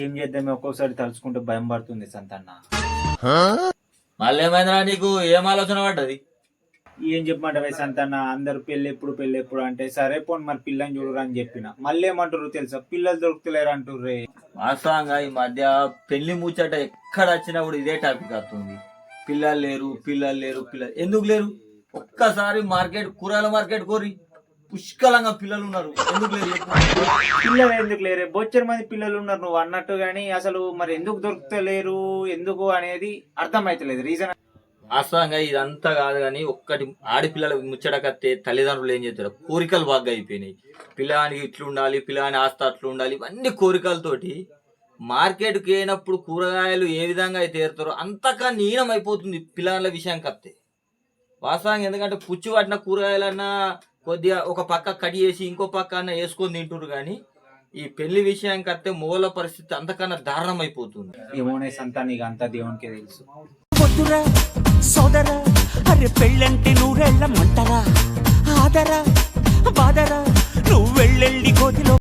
ఏం చేద్దాం ఒక్కోసారి తలుచుకుంటే భయం పడుతుంది సంతన్న. మళ్ళీ ఏమైందిరా నీకు? ఏం ఆలోచన పడ్డది? ఏం చెప్పమంటావే సంతన్న, అందరు పెళ్ళి ఎప్పుడు అంటే సరే పోను మరి పిల్లని చూడరు అని చెప్పిన. మళ్ళీ ఏమంటారు తెలుసా, పిల్లలు దొరుకుతలేరు అంటుర్రే. వాస్తవంగా ఈ మధ్య పెళ్లి ముచ్చట ఎక్కడ వచ్చినా కూడా ఇదే టాపిక్ వస్తుంది. పిల్లలు లేరు, పిల్లలు లేరు, పిల్లలు ఎందుకు లేరు? ఒక్కసారి కూరగాయల మార్కెట్ కోరి పుష్కలంగా పిల్లలు ఉన్నారు. ఎందుకు లేరు? పిల్లలు ఎందుకు లేరే, బొచ్చరి మంది పిల్లలు ఉన్నారు నువ్వు అన్నట్టు. గానీ అసలు మరి ఎందుకు దొరుకుతలేరు ఎందుకు అనేది అర్థమైతలేదు రీజన్. వాస్తవంగా ఇదంతా కాదు కానీ ఒక్కటి ఆడపిల్లల ముచ్చటకత్తే తల్లిదండ్రులు ఏం చేస్తారు, కోరికలు బాగా అయిపోయినాయి. పిల్లానికి ఇట్లు ఉండాలి, పిల్లాని ఆస్తి అట్లు ఉండాలి, ఇవన్నీ కోరికలతోటి మార్కెట్కి అయినప్పుడు కూరగాయలు ఏ విధంగా అయితే ఏరుతారో అంతగా నీలం అయిపోతుంది పిల్లల విషయానికి వస్తే. వాస్తవంగా ఎందుకంటే పుచ్చి పట్టిన కూరగాయలన్నా కొద్దిగా ఒక పక్క కడి చేసి ఇంకో పక్క అన్న వేసుకొని తింటురు. కానీ ఈ పెళ్లి విషయానికి వస్తే మూల పరిస్థితి అంతకన్నా దారుణం అయిపోతుంది. ఏమోనే సంతాన్, ఇక అంతా దేవునికే తెలుసు. వద్దురా సోదరా, అరే పెళ్ళంటే నూరెళ్ళమంటారా, ఆదరా